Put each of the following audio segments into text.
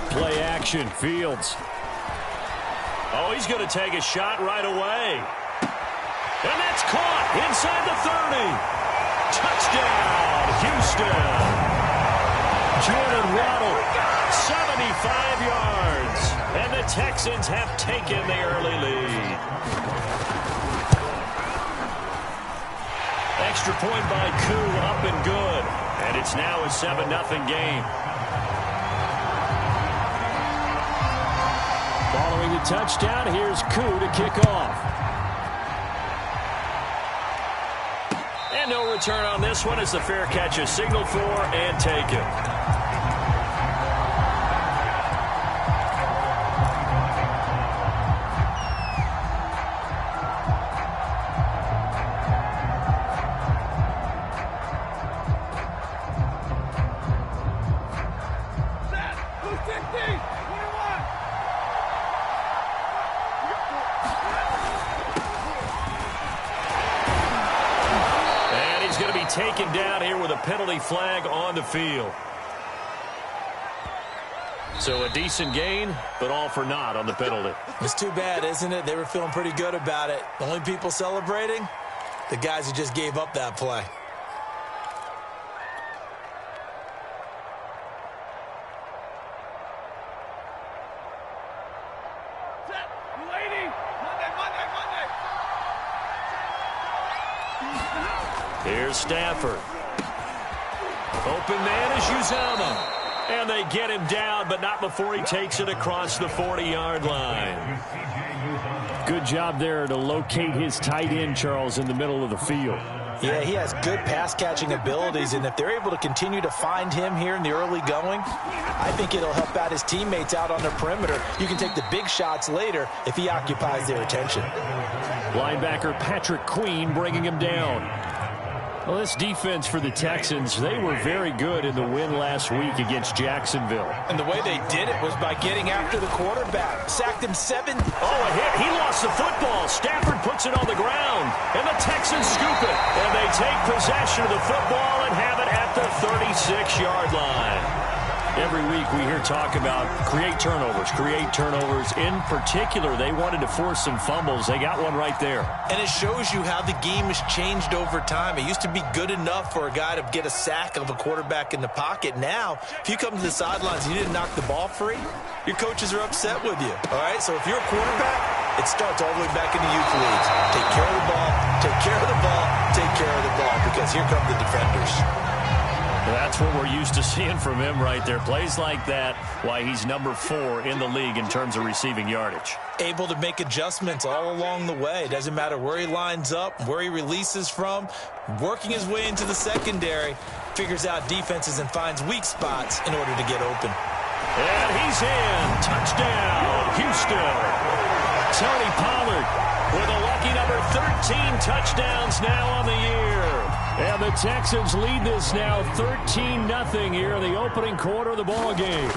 Play action, Fields. Oh, he's going to take a shot right away. And that's caught inside the 30. Touchdown, Houston. Jalen Waddle, 75 yards. And the Texans have taken the early lead. Extra point by Koo, up and good. And it's now a 7-0 game. Following the touchdown, here's Koo to kick off. And no return on this one as the fair catch is signaled for and taken. Taken down here with a penalty flag on the field. So a decent gain, but all for naught on the penalty. It's too bad, isn't it? They were feeling pretty good about it. The only people celebrating, the guys who just gave up that play. Here's Stafford. Open man is Uzomah. And they get him down, but not before he takes it across the 40-yard line. Good job there to locate his tight end, Charles, in the middle of the field. Yeah, he has good pass-catching abilities, and if they're able to continue to find him here in the early going, I think it'll help out his teammates out on the perimeter. You can take the big shots later if he occupies their attention. Linebacker Patrick Queen bringing him down. Well, this defense for the Texans, they were very good in the win last week against Jacksonville. And the way they did it was by getting after the quarterback. Sacked him 7. Oh, a hit. He lost the football. Stafford puts it on the ground. And the Texans scoop it. And they take possession of the football and have it at the 36-yard line. Every week we hear talk about create turnovers. In particular, they wanted to force some fumbles. They got one right there. And it shows you how the game has changed over time. It used to be good enough for a guy to get a sack of a quarterback in the pocket. Now, if you come to the sidelines and you didn't knock the ball free, your coaches are upset with you. All right? So if you're a quarterback, it starts all the way back in the youth leagues. Take care of the ball, take care of the ball, take care of the ball, because here come the defenders. That's what we're used to seeing from him right there. Plays like that, why he's number 4 in the league in terms of receiving yardage. Able to make adjustments all along the way. Doesn't matter where he lines up, where he releases from. Working his way into the secondary, figures out defenses and finds weak spots in order to get open. And he's in. Touchdown, Houston. Tony Pollard with a lucky number 13 touchdowns now on the year. And the Texans lead this now 13-0 here in the opening quarter of the ball game.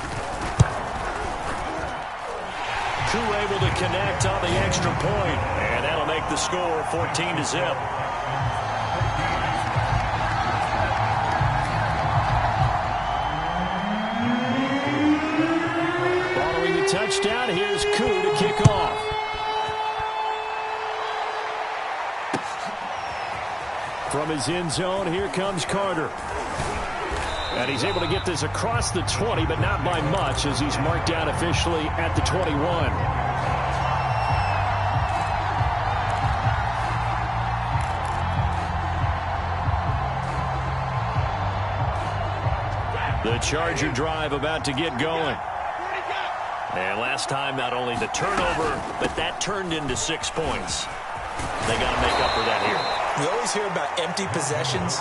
Koo able to connect on the extra point, and that'll make the score 14-0. Following the touchdown, here's Koo to kick off. From his end zone, here comes Carter. And he's able to get this across the 20, but not by much, as he's marked down officially at the 21. The Charger drive about to get going. And last time, not only the turnover, but that turned into 6 points. They got to make up for that here. We always hear about empty possessions,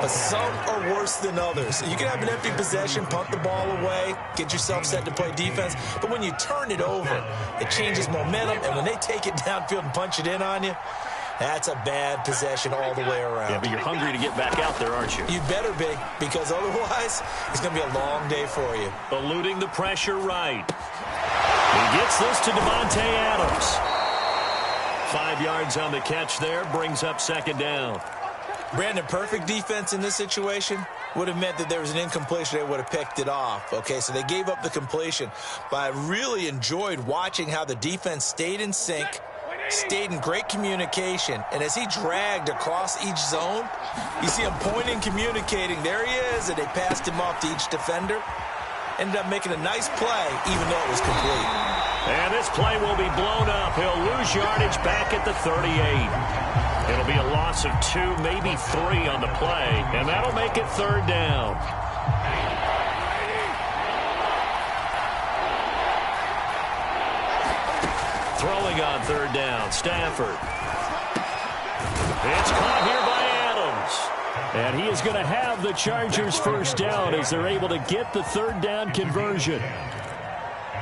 but some are worse than others. You can have an empty possession, punt the ball away, get yourself set to play defense, but when you turn it over, it changes momentum, and when they take it downfield and punch it in on you, that's a bad possession all the way around. Yeah, but you're hungry to get back out there, aren't you? You better be, because otherwise, it's going to be a long day for you. Eluding the pressure right. He gets this to Devontae Adams. 5 yards on the catch there, brings up second down. Brandon, perfect defense in this situation would have meant that there was an incompletion. They would have picked it off. Okay, so they gave up the completion. But I really enjoyed watching how the defense stayed in sync, stayed in great communication, and as he dragged across each zone, you see him pointing, communicating. There he is, and they passed him off to each defender. Ended up making a nice play, even though it was complete. And this play will be blown up. He'll lose yardage back at the 38. It'll be a loss of 2, maybe 3 on the play, and that'll make it 3rd down. Throwing on 3rd down, Stafford. It's caught here by Adams. And he is going to have the Chargers first down as they're able to get the 3rd down conversion.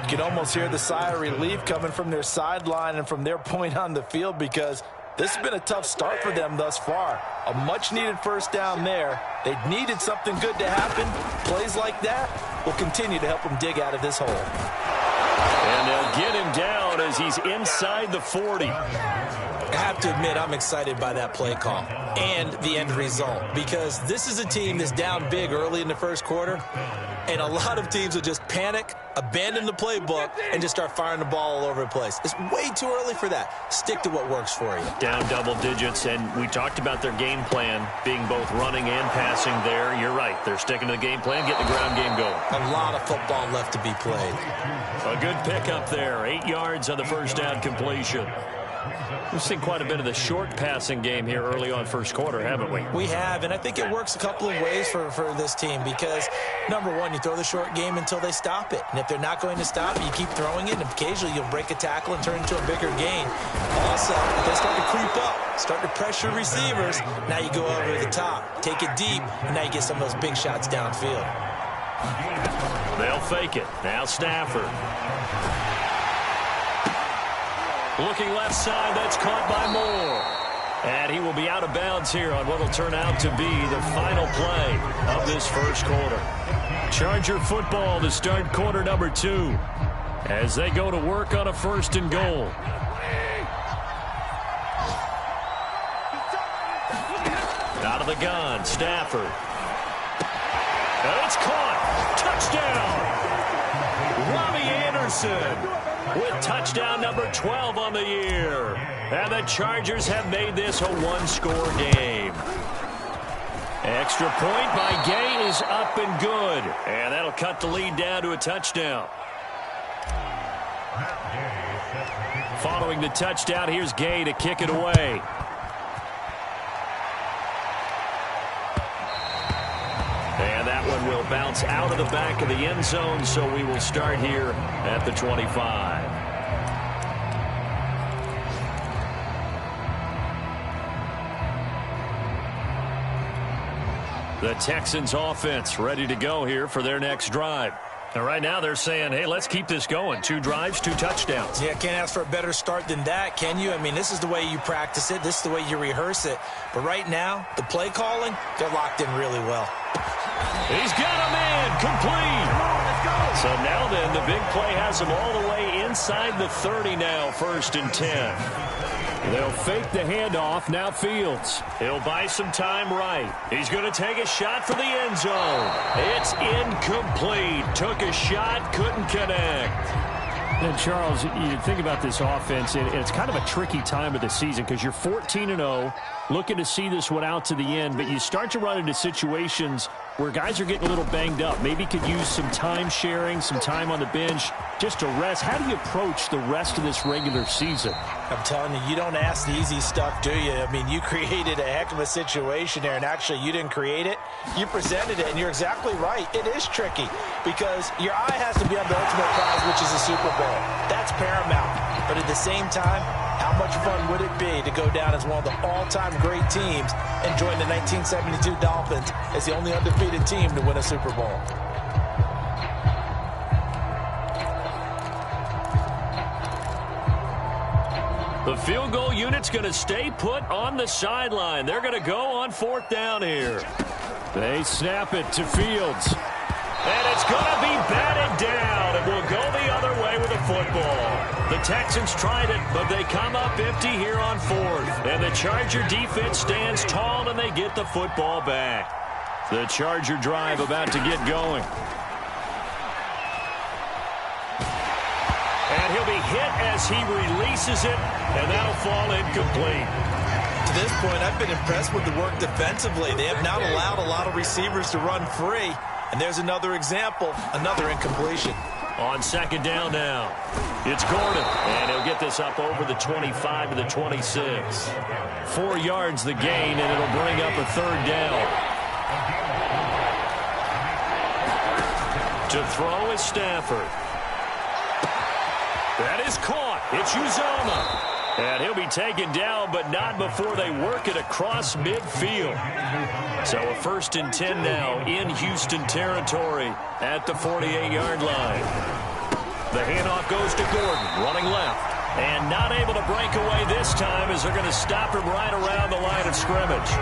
You can almost hear the sigh of relief coming from their sideline and from their point on the field, because this has been a tough start for them thus far. A much-needed first down there. They needed something good to happen. Plays like that will continue to help them dig out of this hole. And they'll get him down as he's inside the 40. I have to admit, I'm excited by that play call and the end result, because this is a team that's down big early in the first quarter, and a lot of teams will just panic, abandon the playbook, and just start firing the ball all over the place. It's way too early for that. Stick to what works for you. Down double digits, and we talked about their game plan being both running and passing there. You're right. They're sticking to the game plan, getting the ground game going. A lot of football left to be played. A good pickup there. 8 yards on the first down completion. We've seen quite a bit of the short passing game here early on first quarter, haven't we? We have, and I think it works a couple of ways for this team, because, number one, you throw the short game until they stop it. And if they're not going to stop it, you keep throwing it, and occasionally you'll break a tackle and turn it into a bigger gain. Also, if they start to creep up, start to pressure receivers, now you go over the top, take it deep, and now you get some of those big shots downfield. They'll fake it. Now Stafford. Looking left side, that's caught by Moore. And he will be out of bounds here on what will turn out to be the final play of this first quarter. Charger football to start quarter number 2 as they go to work on a 1st and goal. Out of the gun, Stafford. And it's caught. Touchdown. Robbie Anderson with touchdown number 12 on the year. And the Chargers have made this a 1-score game. Extra point by Gay is up and good. And that'll cut the lead down to a touchdown. Following the touchdown, here's Gay to kick it away. And that one will bounce out of the back of the end zone, so we will start here at the 25. The Texans offense ready to go here for their next drive. And right now they're saying, hey, let's keep this going. 2 drives, 2 touchdowns. Yeah, can't ask for a better start than that, can you? I mean, this is the way you practice it. This is the way you rehearse it. But right now, the play calling, they're locked in really well. He's got a man complete. So now then, the big play has him all the way inside the 30 now, 1st and 10. They'll fake the handoff. Now Fields. He'll buy some time right. He's going to take a shot for the end zone. It's incomplete. Took a shot, couldn't connect. And Charles, you think about this offense, and it's kind of a tricky time of the season because you're 14-0, looking to see this one out to the end, but you start to run into situations where guys are getting a little banged up. Maybe could use some time sharing, some time on the bench just to rest. How do you approach the rest of this regular season? I'm telling you, you don't ask the easy stuff, do you? I mean, you created a heck of a situation there, and actually you didn't create it. You presented it, and you're exactly right. It is tricky because your eye has to be on the ultimate prize, which is the Super Bowl. That's paramount. But at the same time, how much fun would it be to go down as one of the all-time great teams and join the 1972 Dolphins as the only undefeated team to win a Super Bowl? The field goal unit's going to stay put on the sideline. They're going to go on 4th down here. They snap it to Fields. And it's going to be batted down. It will go the other way with the football. The Texans tried it, but they come up empty here on 4th. And the Charger defense stands tall, and they get the football back. The Charger drive about to get going. And he'll be hit as he releases it, and that'll fall incomplete. To this point, I've been impressed with the work defensively. They have not allowed a lot of receivers to run free. And there's another example, another incompletion. On second down now, it's Gordon, and he'll get this up over the 25 to the 26. 4 yards the gain, and it'll bring up a third down. To throw is Stafford. That is caught. It's Uzomah. And he'll be taken down, but not before they work it across midfield. So a 1st and 10 now in Houston territory at the 48-yard line. The handoff goes to Gordon, running left. And not able to break away this time as they're going to stop him right around the line of scrimmage.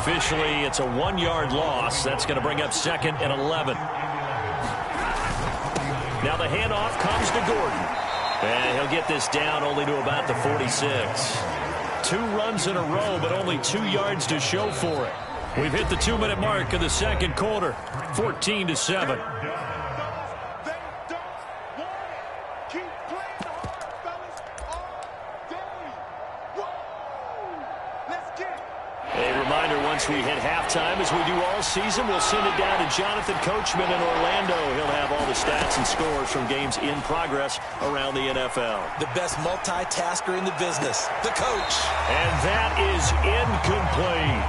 Officially, it's a 1-yard loss. That's going to bring up 2nd and 11. Now the handoff comes to Gordon. And he'll get this down only to about the 46. 2 runs in a row, but only 2 yards to show for it. We've hit the 2-minute mark of the second quarter, 14-7. Once we hit halftime, as we do all season, we'll send it down to Jonathan Coachman in Orlando. He'll have all the stats and scores from games in progress around the NFL. The best multitasker in the business, the coach. And that is incomplete.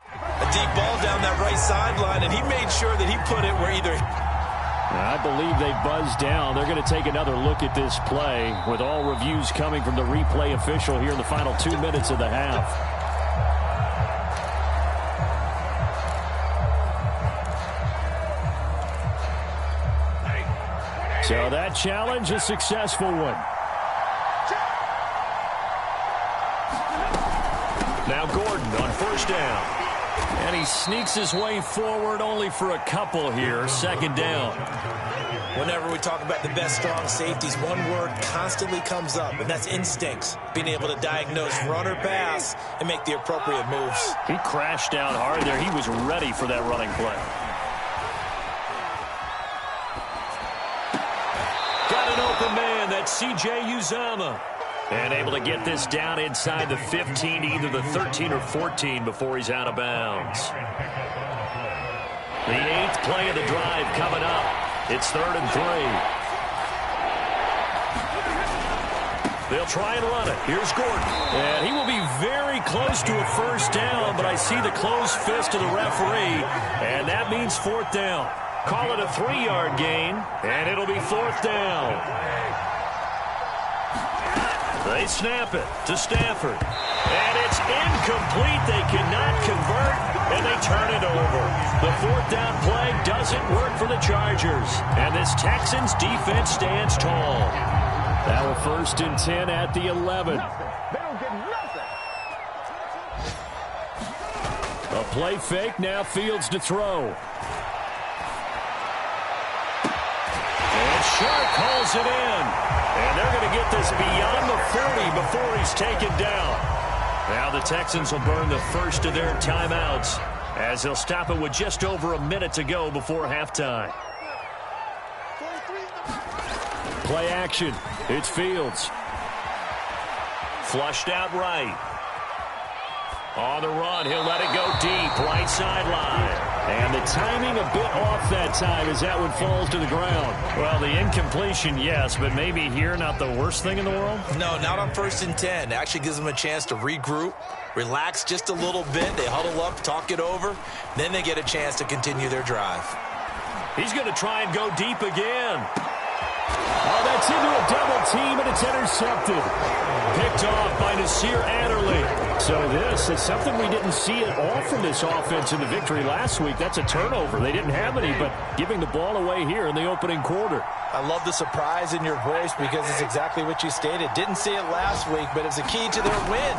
A deep ball down that right sideline, and he made sure that he put it where either... I believe they buzzed down. They're going to take another look at this play with all reviews coming from the replay official here in the final 2 minutes of the half. So that challenge, a successful one. Now Gordon on 1st down. And he sneaks his way forward only for a couple here. 2nd down. Whenever we talk about the best strong safeties, one word constantly comes up, and that's instincts. Being able to diagnose run or pass and make the appropriate moves. He crashed down hard there. He was ready for that running play. Got an open man. That's C.J. Uzomah. And able to get this down inside the 15, either the 13 or 14 before he's out of bounds. The 8th play of the drive coming up. It's 3rd and 3. They'll try and run it. Here's Gordon. And he will be very close to a 1st down, but I see the closed fist of the referee, and that means 4th down. Call it a 3-yard gain, and it'll be 4th down. They snap it to Stafford. And it's incomplete. They cannot convert, and they turn it over. The 4th down play doesn't work for the Chargers. And this Texans defense stands tall. Now a 1st and 10 at the 11. A play fake. Now Fields to throw. And Sharp calls it in. And they're going to get this beyond the 40 before he's taken down. Now the Texans will burn the first of their timeouts as they'll stop it with just over a minute to go before halftime. Play action. It's Fields. Flushed out right. On the run, he'll let it go deep, right sideline. And the timing a bit off that time as that one falls to the ground. Well, the incompletion, yes, but maybe here not the worst thing in the world? No, not on 1st and 10. It actually gives them a chance to regroup, relax just a little bit. They huddle up, talk it over. Then they get a chance to continue their drive. He's going to try and go deep again. Oh, that's into a double team, and it's intercepted. Picked off by Nasir Adderley. So this is something we didn't see at all from this offense in the victory last week. That's a turnover. They didn't have any, but giving the ball away here in the opening quarter. I love the surprise in your voice because it's exactly what you stated. Didn't see it last week, but it's a key to their win.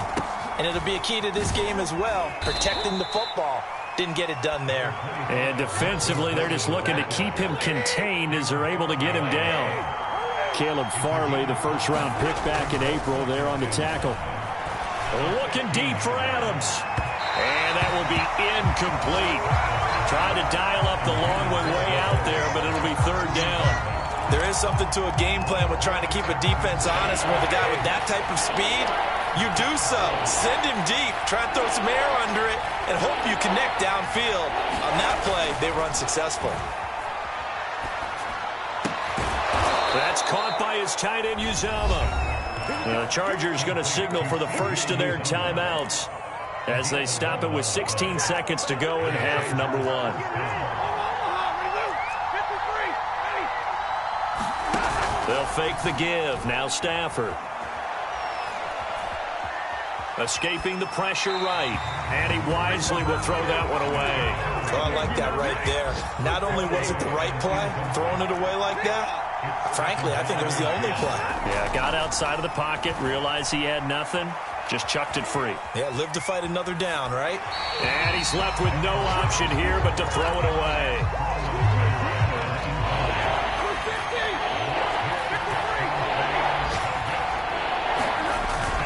And it'll be a key to this game as well, protecting the football. Didn't get it done there. And defensively, they're just looking to keep him contained as they're able to get him down. Caleb Farley, the 1st-round pick back in April, there on the tackle. Looking deep for Adams. that will be incomplete. Tried to dial up the long one way out there, but it'll be third down. There is something to a game plan with trying to keep a defense honest. With a guy with that type of speed, you do so. Send him deep. Try and throw some air under it and hope you connect downfield. On that play, they were unsuccessful. That's caught by his tight end, Uzomah. The Chargers going to signal for the first of their timeouts as they stop it with 16 seconds to go in half number one. They'll fake the give. Now Stafford. Escaping the pressure right. And he wisely will throw that one away. Oh, I like that right there. Not only was it the right play, throwing it away like that, frankly, I think it was the only play. Yeah, got outside of the pocket, realized he had nothing, just chucked it free. Yeah, live to fight another down, right? And he's left with no option here but to throw it away.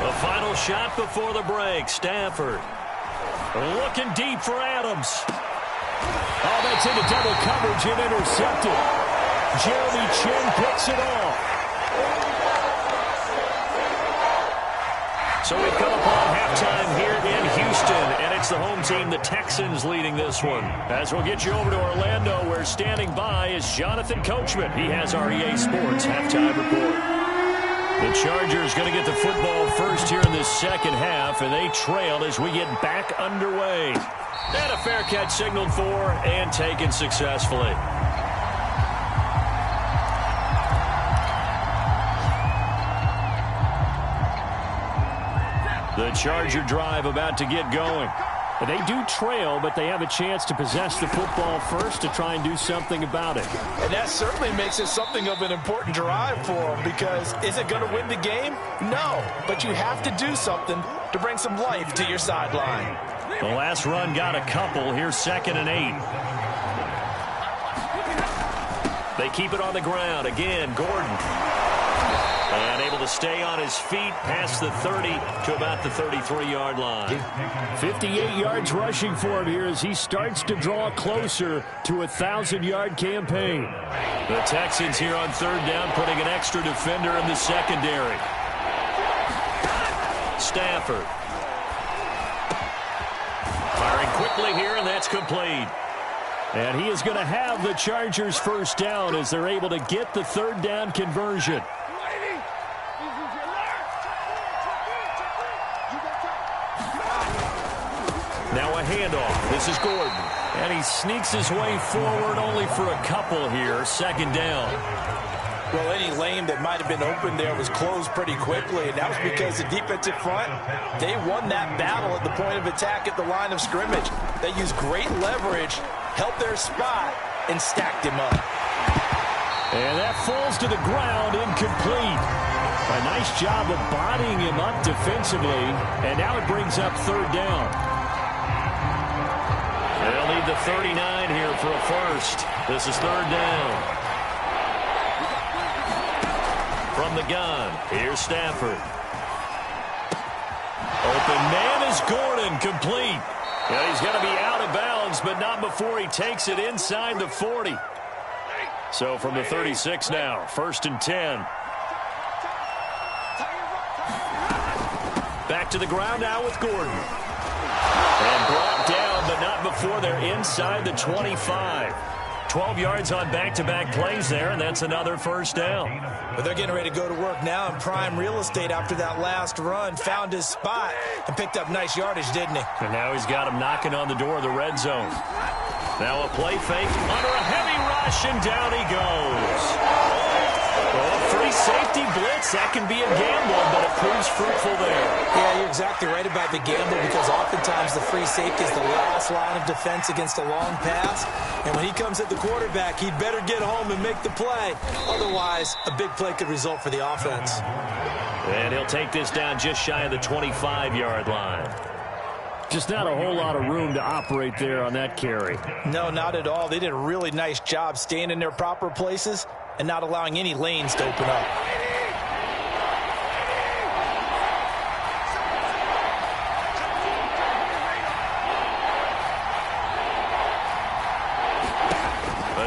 The final shot before the break, Stafford. Looking deep for Adams. Oh, that's into double coverage and intercepted. Jeremy Chinn picks it off. So we've come upon halftime here in Houston, and it's the home team, the Texans, leading this one. As we'll get you over to Orlando, where standing by is Jonathan Coachman. He has our EA Sports halftime report. The Chargers going to get the football first here in this second half, and they trail as we get back underway. And a fair catch signaled for and taken successfully. The Charger drive about to get going. They do trail, but they have a chance to possess the football first to try and do something about it. And that certainly makes it something of an important drive for them, because is it going to win the game? No, but you have to do something to bring some life to your sideline. The last run got a couple. Here's 2nd and 8. They keep it on the ground. Again, Gordon. And able to stay on his feet past the 30 to about the 33-yard line. 58 yards rushing for him here as he starts to draw closer to a 1,000-yard campaign. The Texans here on third down putting an extra defender in the secondary. Stafford. Firing quickly here, and that's complete. And he is going to have the Chargers first down as they're able to get the third down conversion. Now a handoff. This is Gordon. And he sneaks his way forward only for a couple here. 2nd down. Well, any lane that might have been open there was closed pretty quickly, and that was because the defensive front, they won that battle at the point of attack at the line of scrimmage. They used great leverage, helped their spot, and stacked him up. And that falls to the ground, incomplete. A nice job of bodying him up defensively, and now it brings up third down. They'll need the 39 here for a first. This is third down. From the gun, here's Stafford. Open man is Gordon, complete. And he's going to be out of bounds, but not before he takes it inside the 40. So from the 36 now, 1st and 10. Back to the ground now with Gordon. And brought down, but not before they're inside the 25. 12 yards on back-to-back plays there, and that's another first down. But they're getting ready to go to work now in prime real estate after that last run. Found his spot and picked up nice yardage, didn't he? And now he's got him knocking on the door of the red zone. Now a play fake under a heavy rush, and down he goes. Well, free safety blitz, that can be a gamble, but it proves fruitful there. Yeah, you're exactly right about the gamble, because oftentimes the free safety is the last line of defense against a long pass. And when he comes at the quarterback, he'd better get home and make the play. Otherwise, a big play could result for the offense. And he'll take this down just shy of the 25-yard line. Just not a whole lot of room to operate there on that carry. No, not at all. They did a really nice job staying in their proper places and not allowing any lanes to open up.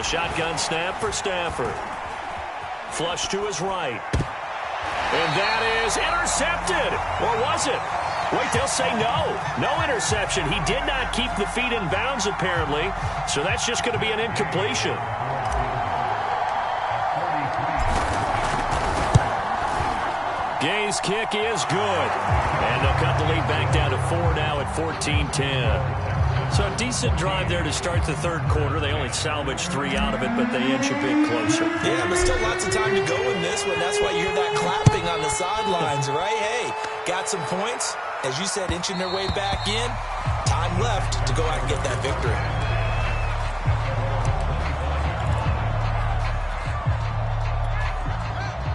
A shotgun snap for Stafford. Flush to his right. And that is intercepted. Or was it? Wait, they'll say no. No interception. He did not keep the feet in bounds, apparently. So that's just going to be an incompletion. Gay's kick is good. And they'll cut the lead back down to 4 now at 14-10. So a decent drive there to start the third quarter. They only salvaged 3 out of it, but they inch a bit closer. Yeah, but still lots of time to go in this one. That's why you hear that clapping on the sidelines, right? Hey, got some points. As you said, inching their way back in. Time left to go out and get that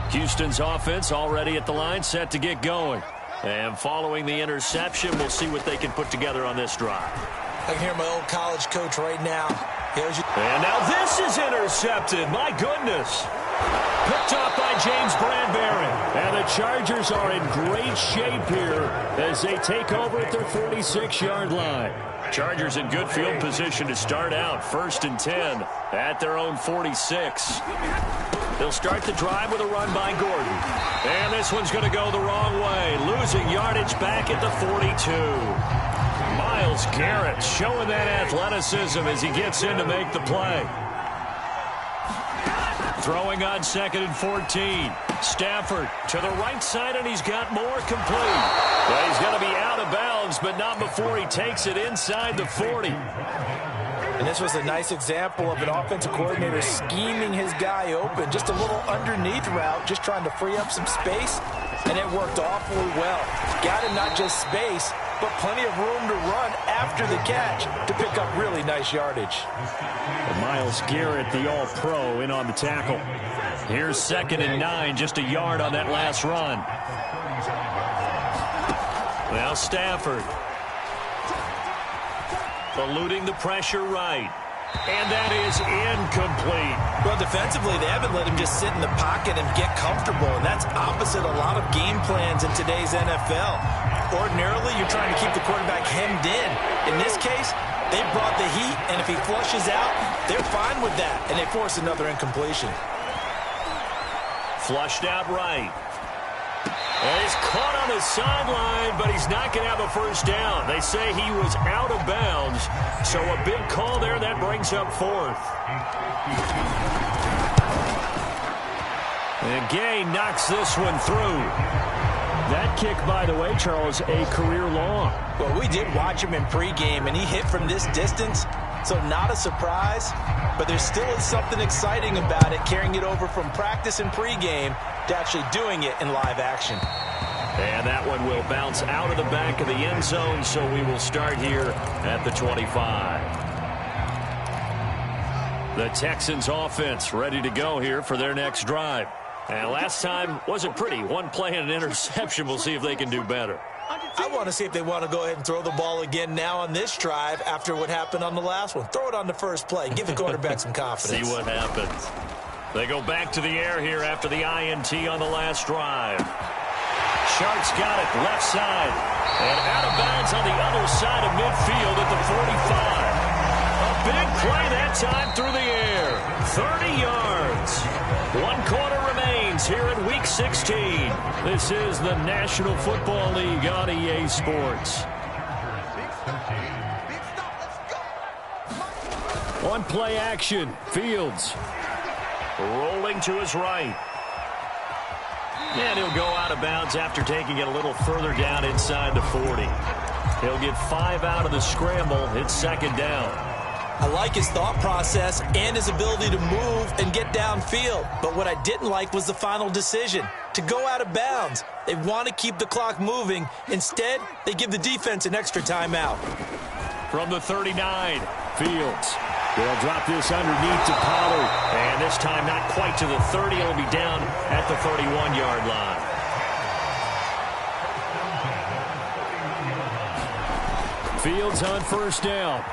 victory. Houston's offense already at the line, set to get going. And following the interception, we'll see what they can put together on this drive. I can hear my old college coach right now. And now this is intercepted. My goodness. Picked off by James Bradbury. And the Chargers are in great shape here as they take over at their 46-yard line. Chargers in good field position to start out. 1st and 10 at their own 46. They'll start the drive with a run by Gordon. And this one's going to go the wrong way. Losing yardage back at the 42. Myles Garrett showing that athleticism as he gets in to make the play. Throwing on 2nd and 14. Stafford to the right side, and he's got more complete. Well, he's going to be out of bounds, but not before he takes it inside the 40. And this was a nice example of an offensive coordinator scheming his guy open. Just a little underneath route, just trying to free up some space, and it worked awfully well. Got him not just space, but plenty of room to run after the catch to pick up really nice yardage. And Myles Garrett, the all-pro, in on the tackle. Here's 2nd and 9, just a yard on that last run. Now Stafford. Eluding the pressure right. And that is incomplete. Well, defensively, they haven't let him just sit in the pocket and get comfortable, and that's opposite a lot of game plans in today's NFL. Ordinarily, you're trying to keep the quarterback hemmed in. In this case, they brought the heat, and if he flushes out, they're fine with that, and they force another incompletion. Flushed out right. And he's caught on the sideline, but he's not going to have a first down. They say he was out of bounds, so a big call there that brings up 4th. And Gay knocks this one through. That kick, by the way, Charles, a career long. Well, we did watch him in pregame, and he hit from this distance, so not a surprise. But there still is something exciting about it, carrying it over from practice and pregame to actually doing it in live action. And that one will bounce out of the back of the end zone, so we will start here at the 25. The Texans offense ready to go here for their next drive. And last time wasn't pretty. One play and an interception. We'll see if they can do better. I want to see if they want to go ahead and throw the ball again now on this drive after what happened on the last one. Throw it on the first play. Give the quarterback some confidence. See what happens. They go back to the air here after the INT on the last drive. Sharks got it left side. And out of bounds on the other side of midfield at the 45. A big play that time through the air. 30 yards. 1 quarter remains here in Week 16. This is the National Football League on EA Sports. On play action, Fields. Rolling to his right. And he'll go out of bounds after taking it a little further down inside the 40. He'll get 5 out of the scramble. It's 2nd down. I like his thought process and his ability to move and get downfield. But what I didn't like was the final decision, to go out of bounds. They want to keep the clock moving. Instead, they give the defense an extra timeout. From the 39, Fields. They'll drop this underneath to Pollard. And this time not quite to the 30. It'll be down at the 31-yard line. Fields on 1st down.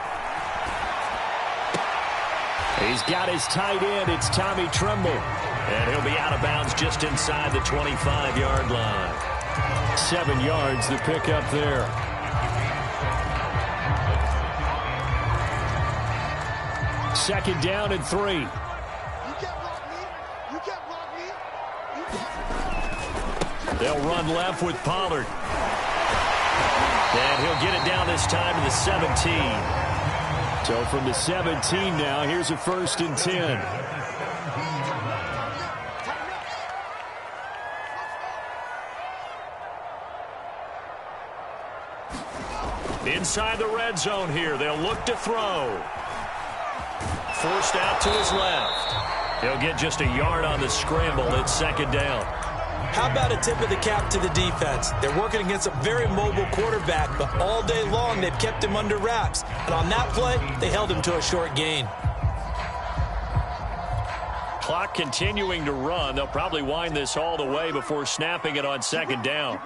He's got his tight end. It's Tommy Tremble. And he'll be out of bounds just inside the 25-yard line. 7 yards to pick up there. second down and 3. They'll run left with Pollard. And he'll get it down this time to the 17. So from the 17 now, here's a 1st and 10. Inside the red zone here. They'll look to throw. Forced out to his left. He'll get just a yard on the scramble. It's second down. How about a tip of the cap to the defense? They're working against a very mobile quarterback, but all day long they've kept him under wraps. And on that play, they held him to a short gain. Clock continuing to run. They'll probably wind this all the way before snapping it on second down.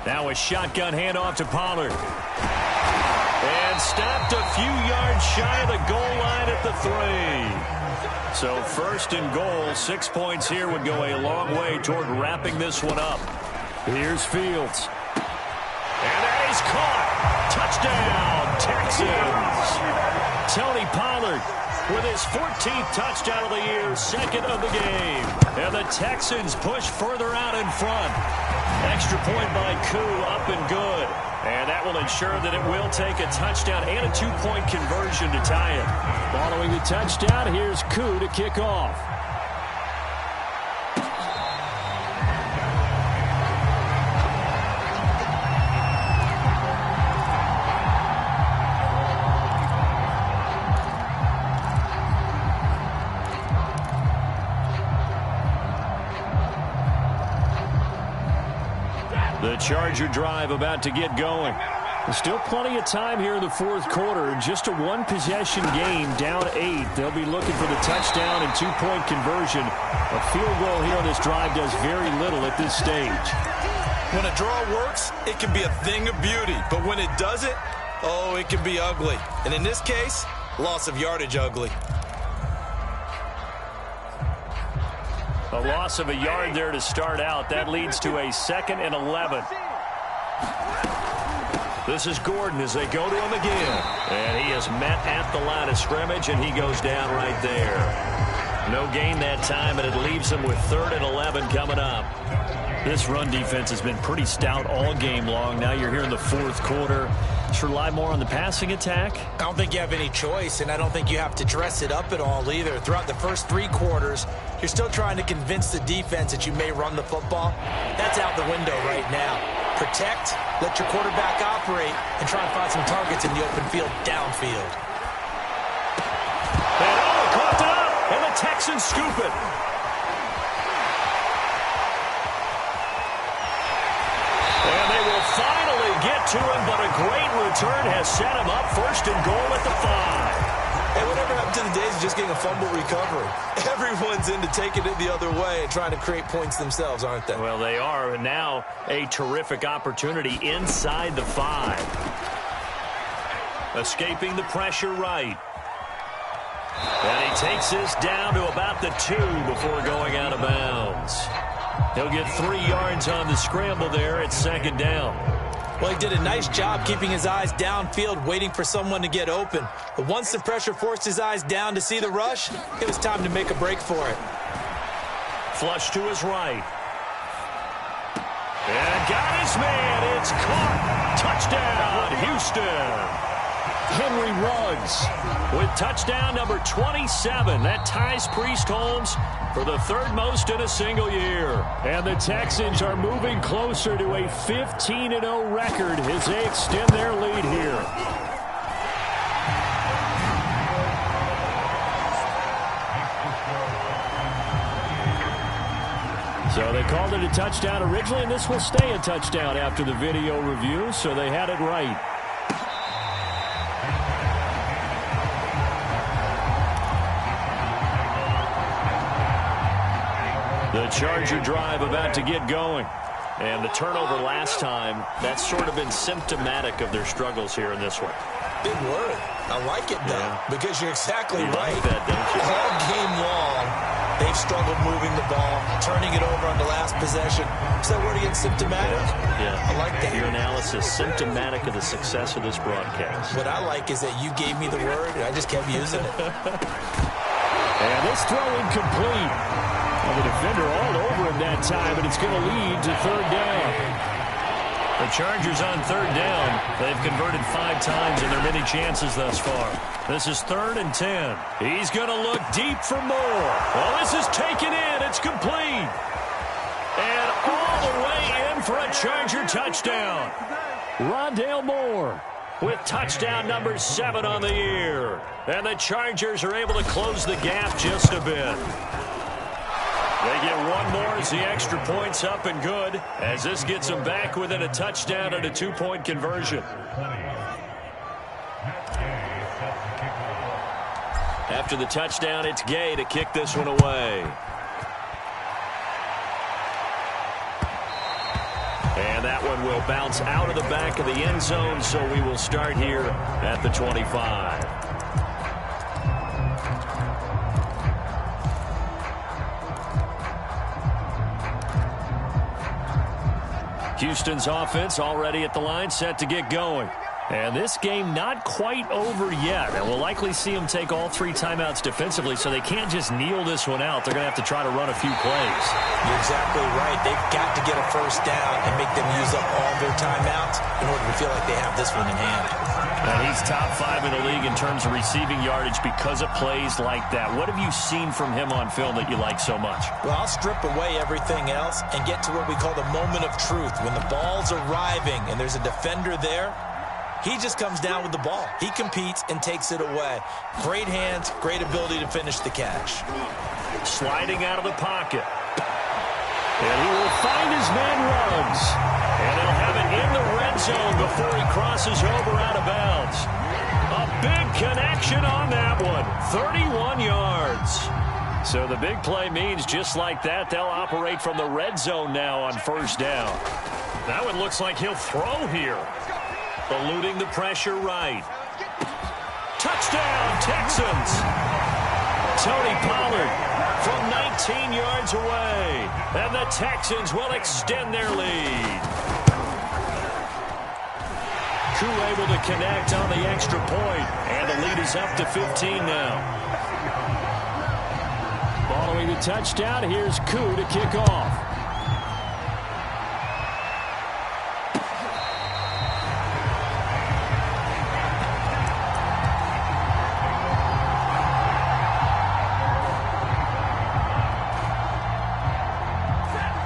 Now a shotgun handoff to Pollard. And stopped a few yards shy of the goal line at the 3. So 1st and goal, 6 points here would go a long way toward wrapping this one up. Here's Fields. And that is caught. Touchdown, Texans. Tony Pollard with his 14th touchdown of the year, 2nd of the game. And the Texans push further out in front. Extra point by Koo, up and good. And that will ensure that it will take a touchdown and a 2-point conversion to tie it. Following the touchdown, here's Koo to kick off. The Charger drive about to get going. There's still plenty of time here in the 4th quarter. Just a 1-possession game, down 8. They'll be looking for the touchdown and 2-point conversion. A field goal here on this drive does very little at this stage. When a draw works, it can be a thing of beauty. But when it doesn't, oh, it can be ugly. And in this case, loss of yardage ugly. A loss of a yard there to start out. That leads to a 2nd and 11. This is Gordon as they go to him again. And he is met at the line of scrimmage, and he goes down right there. No gain that time, and it leaves him with 3rd and 11 coming up. This run defense has been pretty stout all game long. Now you're here in the 4th quarter. Just rely more on the passing attack? I don't think you have any choice, and I don't think you have to dress it up at all either. Throughout the first 3 quarters, you're still trying to convince the defense that you may run the football. That's out the window right now. Protect, let your quarterback operate, and try and find some targets in the open field downfield. And caught up, and the Texans scoop it. And they will finally get to him, but a great return has set him up 1st and goal at the 5. Hey, whatever happened to the days of just getting a fumble recovery? Everyone's into taking it the other way and trying to create points themselves, aren't they? Well, they are, and now a terrific opportunity inside the 5. Escaping the pressure right. And he takes this down to about the 2 before going out of bounds. He'll get 3 yards on the scramble there at 2nd down. Well, he did a nice job keeping his eyes downfield, waiting for someone to get open. But once the pressure forced his eyes down to see the rush, it was time to make a break for it. Flush to his right. And got his man. It's caught. Touchdown, Houston. Henry Ruggs with touchdown number 27. That ties Priest Holmes for the 3rd most in a single year. And the Texans are moving closer to a 15-0 record as they extend their lead here. So they called it a touchdown originally, and this will stay a touchdown after the video review, so they had it right. The Charger drive about to get going. And the turnover last time, that's sort of been symptomatic of their struggles here in this one. Big word. I like it, though, because you're exactly right. Like that, don't you? All game long, They've struggled moving the ball, turning it over on the last possession. Is that word again, symptomatic? Yeah. I like that. Your analysis, symptomatic of the success of this broadcast. What I like is that you gave me the word, and I just kept using it. And this throw incomplete. Well, the defender all over him that time, but it's going to lead to third down. The Chargers on third down. They've converted 5 times in their many chances thus far. This is 3rd and 10. He's going to look deep for more. Well, this is taken in. It's complete. And all the way in for a Charger touchdown. Rondale Moore with touchdown number 7 on the year. And the Chargers are able to close the gap just a bit. They get one more as the extra point's up and good, as this gets them back within a touchdown and a 2-point conversion. After the touchdown, it's Gay to kick this one away. And that one will bounce out of the back of the end zone, so we will start here at the 25. Houston's offense already at the line, set to get going. And this game not quite over yet. And we'll likely see them take all 3 timeouts defensively, so they can't just kneel this one out. They're going to have to try to run a few plays. You're exactly right. They've got to get a first down and make them use up all their timeouts in order to feel like they have this one in hand. And he's top 5 in the league in terms of receiving yardage because of plays like that. What have you seen from him on film that you like so much? Well, I'll strip away everything else and get to what we call the moment of truth. When the ball's arriving and there's a defender there, he just comes down with the ball. He competes and takes it away. Great hands, great ability to finish the catch. Sliding out of the pocket. And he will find his man Ruggs. And he'll have it in the red zone before he crosses over out of bounds. A big connection on that one. 31 yards. So the big play means just like that, they'll operate from the red zone now on first down. That one looks like he'll throw here. Eluding the pressure right. Touchdown, Texans. Tony Pollard from 19 yards away. And the Texans will extend their lead. Koo able to connect on the extra point. And the lead is up to 15 now. Following the touchdown, here's Koo to kick off.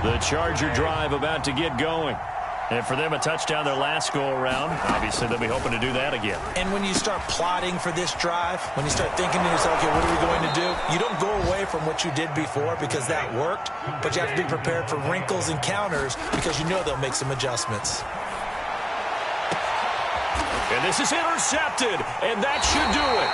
The Charger drive about to get going. And for them, a touchdown their last go-around. Obviously, they'll be hoping to do that again. And when you start plotting for this drive, when you start thinking to yourself, okay, what are we going to do? You don't go away from what you did before because that worked, but you have to be prepared for wrinkles and counters because you know they'll make some adjustments. And this is intercepted, and that should do it.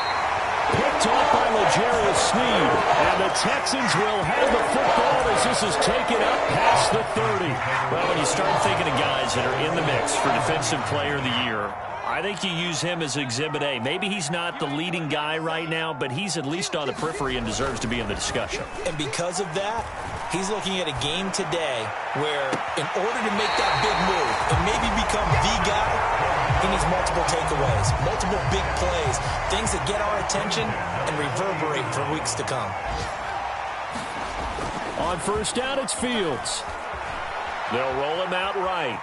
Picked off by L'Jarius Sneed, and the Texans will have the football as this is taken up past the 30. Well, when you start thinking of guys that are in the mix for Defensive Player of the Year, I think you use him as Exhibit A. Maybe he's not the leading guy right now, but he's at least on the periphery and deserves to be in the discussion. And because of that, he's looking at a game today where in order to make that big move and maybe become the guy, he needs multiple takeaways, multiple big plays, things that get our attention and reverberate for weeks to come. On first down, it's Fields. They'll roll him out right.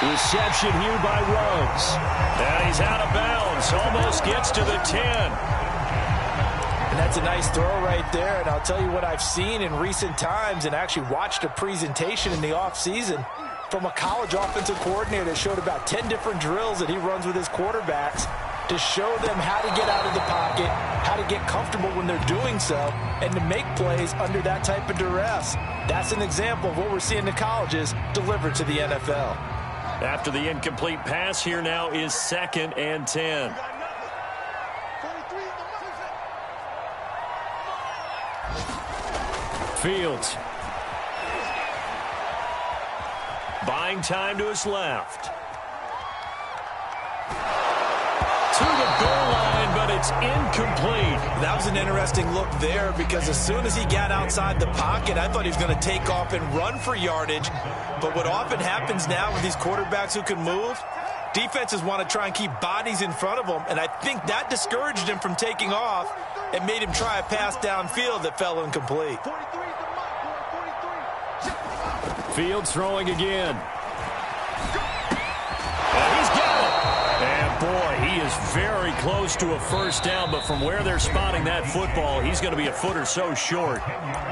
Reception here by Ruggs. And he's out of bounds. Almost gets to the 10. And that's a nice throw right there. And I'll tell you what I've seen in recent times and actually watched a presentation in the offseason from a college offensive coordinator that showed about 10 different drills that he runs with his quarterbacks to show them how to get out of the pocket, how to get comfortable when they're doing so, and to make plays under that type of duress. That's an example of what we're seeing in colleges delivered to the NFL. After the incomplete pass, here now is 2nd and 10. Fields. Buying time to his left. To the goal line, but it's incomplete. That was an interesting look there because as soon as he got outside the pocket, I thought he was going to take off and run for yardage. But what often happens now with these quarterbacks who can move, defenses want to try and keep bodies in front of them, and I think that discouraged him from taking off and made him try a pass downfield that fell incomplete. Fields throwing again. And he's got it. And boy, he is very close to a first down, but from where they're spotting that football, he's going to be a foot or so short.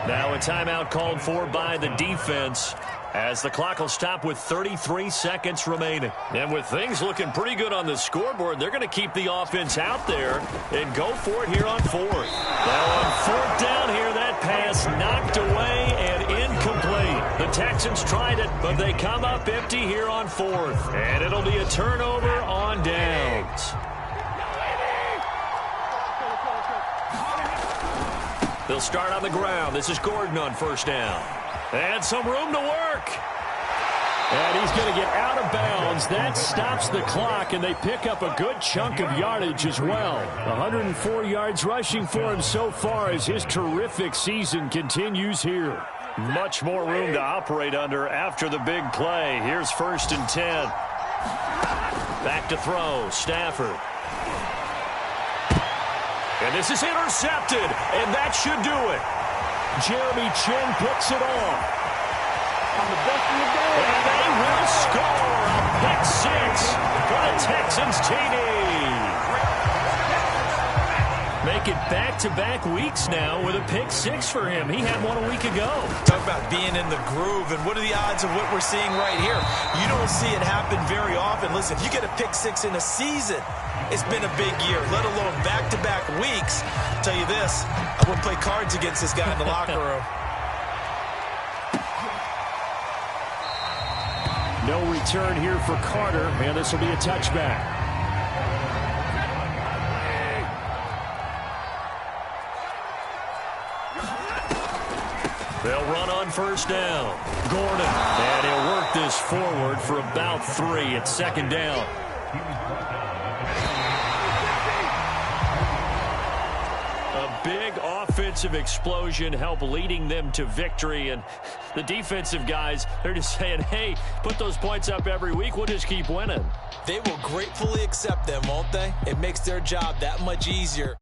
Now a timeout called for by the defense, as the clock will stop with 33 seconds remaining. And with things looking pretty good on the scoreboard, they're going to keep the offense out there and go for it here on fourth. Now on fourth down here, that pass knocked away and incomplete. The Texans tried it, but they come up empty here on fourth. And it'll be a turnover on downs. They'll start on the ground. This is Gordon on first down. And some room to work. And he's going to get out of bounds. That stops the clock, and they pick up a good chunk of yardage as well. 104 yards rushing for him so far as his terrific season continues here. Much more room to operate under after the big play. Here's 1st and 10. Back to throw, Stafford. And this is intercepted, and that should do it. Jeremy Chinn picks it off. I'm the best in the game. And they will score a pick six for the Texans TD. Make it back-to-back weeks now with a pick six for him. He had one a week ago. Talk about being in the groove, and what are the odds of what we're seeing right here? You don't see it happen very often. Listen, if you get a pick six in a season, it's been a big year, let alone back-to-back weeks. I'll tell you this, I wouldn't play cards against this guy in the locker room. No return here for Carter, and this will be a touchback. They'll run on first down. Gordon, and he'll work this forward for about 3. It's second down. A big offensive explosion helped leading them to victory, and the defensive guys, they're just saying, hey, put those points up every week, we'll just keep winning. They will gratefully accept them, won't they? It makes their job that much easier.